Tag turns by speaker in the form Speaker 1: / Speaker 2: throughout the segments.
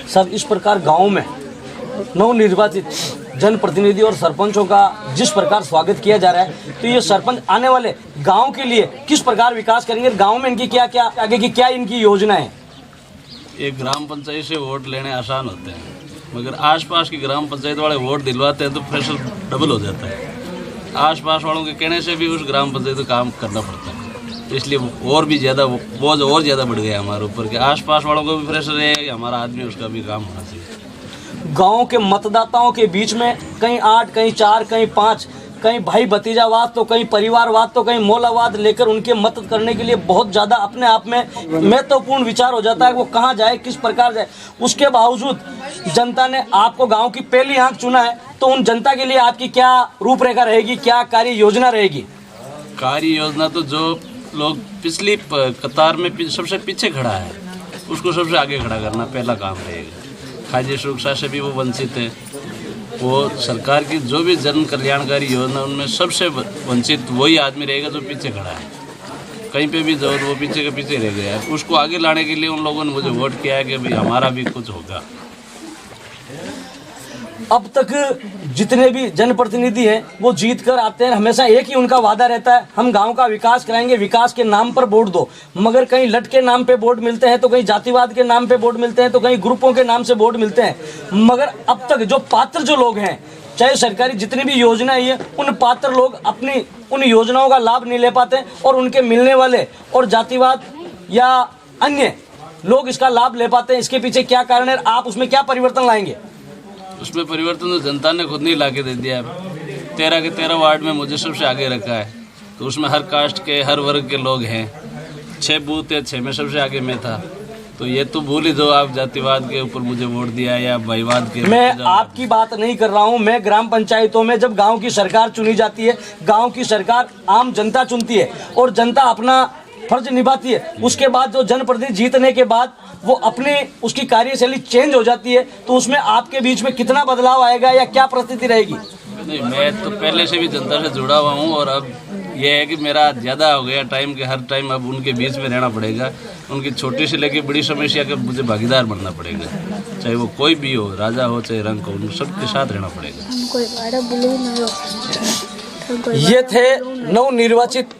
Speaker 1: Sir, इस प्रकार गांव में नवनिर्वाचित जनप्रतिनिधि और सरपंचों का जिस प्रकार स्वागत किया जा रहा है, तो ये सरपंच आने वाले गांव के लिए किस प्रकार विकास करेंगे? गांव में इनकी क्या क्या आगे की क्या इनकी योजना है?
Speaker 2: एक ग्राम पंचायत से वोट लेने आसान होते हैं, मगर आसपास की ग्राम पंचायत वाले वोट दिलवाते हैं तो प्रेशर डबल हो जाता है। आसपास वालों के कहने से भी उस ग्राम पंचायत को काम करना पड़ता है, इसलिए और भी ज़्यादा बोझ और ज़्यादा बढ़ गया हमारे ऊपर कि आसपास वालों को भी प्रेशर है कि हमारा आदमी उसका भी काम होना चाहिए।
Speaker 1: गांव के मतदाताओं के बीच में कहीं 8, कहीं 4, कहीं 5, कहीं भाई भतीजावाद तो कहीं परिवारवाद तो कहीं मौलावाद लेकर उनके मदद करने के लिए बहुत ज़्यादा अपने आप में महत्वपूर्ण विचार हो जाता है वो कहाँ जाए, किस प्रकार जाए। उसके बावजूद जनता ने आपको गांव की पहली आंख चुना है, तो उन जनता के लिए आपकी क्या रूपरेखा रहेगी, क्या कार्य योजना रहेगी?
Speaker 2: कार्य योजना तो जो लोग पिछली कतार में सबसे पीछे खड़ा है उसको सबसे आगे खड़ा करना पहला काम रहेगा। खाद्य सुरक्षा से भी वो वंचित है, वो सरकार की जो भी जन कल्याणकारी योजना उनमें सबसे वंचित वही आदमी रहेगा जो पीछे खड़ा है। कहीं पे भी जाओ वो पीछे के पीछे रह गया है। उसको आगे लाने के लिए उन लोगों ने मुझे वोट किया है कि भाई हमारा भी कुछ होगा।
Speaker 1: अब तक जितने भी जनप्रतिनिधि हैं वो जीत कर आते हैं, हमेशा एक ही उनका वादा रहता है, हम गांव का विकास कराएंगे, विकास के नाम पर वोट दो। मगर कहीं लट के नाम पे वोट मिलते हैं, तो कहीं जातिवाद के नाम पे वोट मिलते हैं, तो कहीं ग्रुपों के नाम से वोट मिलते हैं। मगर अब तक जो पात्र जो लोग हैं, चाहे सरकारी जितनी भी योजनाएं है, उन पात्र लोग अपनी उन योजनाओं का लाभ नहीं ले पाते और उनके मिलने वाले और जातिवाद या अन्य लोग इसका लाभ ले पाते हैं। इसके पीछे क्या कारण है? आप उसमें क्या परिवर्तन लाएंगे?
Speaker 2: उसमें परिवर्तन तो जनता ने खुद नहीं ला के दे दिया। 13 के 13 वार्ड में मुझे सबसे आगे रखा है, तो उसमें हर कास्ट के हर वर्ग के लोग हैं। 6 बूथ या 6 में सबसे आगे मैं था, तो ये तो भूल ही दो आप जातिवाद के ऊपर मुझे वोट दिया या भाईवाद के।
Speaker 1: मैं आपकी बात नहीं कर रहा हूं, मैं ग्राम पंचायतों में जब गांव की सरकार चुनी जाती है, गांव की सरकार आम जनता चुनती है और जनता अपना फर्ज निभाती है। उसके बाद जो जनप्रतिनिधि जीतने के बाद वो अपनी उसकी कार्यशैली चेंज हो जाती है, तो उसमें आपके बीच में कितना बदलाव आएगा या क्या परिस्थिति रहेगी?
Speaker 2: नहीं, मैं तो पहले से भी जनता से जुड़ा हुआ हूँ और अब ये है कि मेरा ज़्यादा हो गया टाइम के हर टाइम अब उनके बीच में रहना पड़ेगा। उनकी छोटी से लेकर बड़ी समस्या के मुझे भागीदार बनना पड़ेगा, चाहे वो कोई भी हो, राजा हो चाहे रंग हो, उन सबके साथ रहना पड़ेगा।
Speaker 1: ये थे नवनिर्वाचित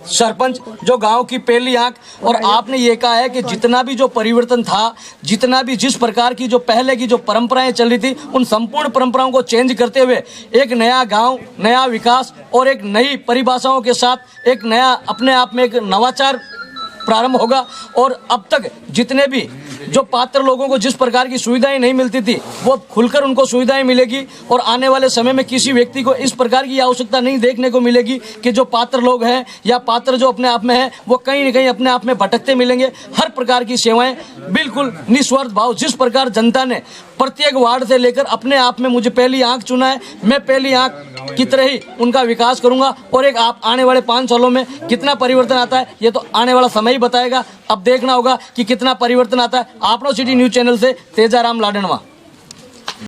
Speaker 1: सरपंच जो गांव की पहली आंख। और आपने ये कहा है कि जितना भी जो परिवर्तन था, जितना भी जिस प्रकार की जो पहले की जो परंपराएं चल रही थी, उन संपूर्ण परंपराओं को चेंज करते हुए एक नया गांव, नया विकास और एक नई परिभाषाओं के साथ एक नया अपने आप में एक नवाचार प्रारंभ होगा। और अब तक जितने भी जो पात्र लोगों को जिस प्रकार की सुविधाएं नहीं मिलती थी, वो खुलकर उनको सुविधाएं मिलेगी और आने वाले समय में किसी व्यक्ति को इस प्रकार की आवश्यकता नहीं देखने को मिलेगी कि जो पात्र लोग हैं या पात्र जो अपने आप में हैं वो कहीं न कहीं अपने आप में भटकते मिलेंगे। हर प्रकार की सेवाएं बिल्कुल निस्वार्थ भाव, जिस प्रकार जनता ने प्रत्येक वार्ड से लेकर अपने आप में मुझे पहली आंख चुना है, मैं पहली आंख की तरह ही उनका विकास करूंगा। और एक आप आने वाले 5 सालों में कितना परिवर्तन आता है ये तो आने वाला समय ही बताएगा। अब देखना होगा कि कितना परिवर्तन आता है। आपनो सिटी न्यूज़ चैनल से तेजाराम लाडनवा।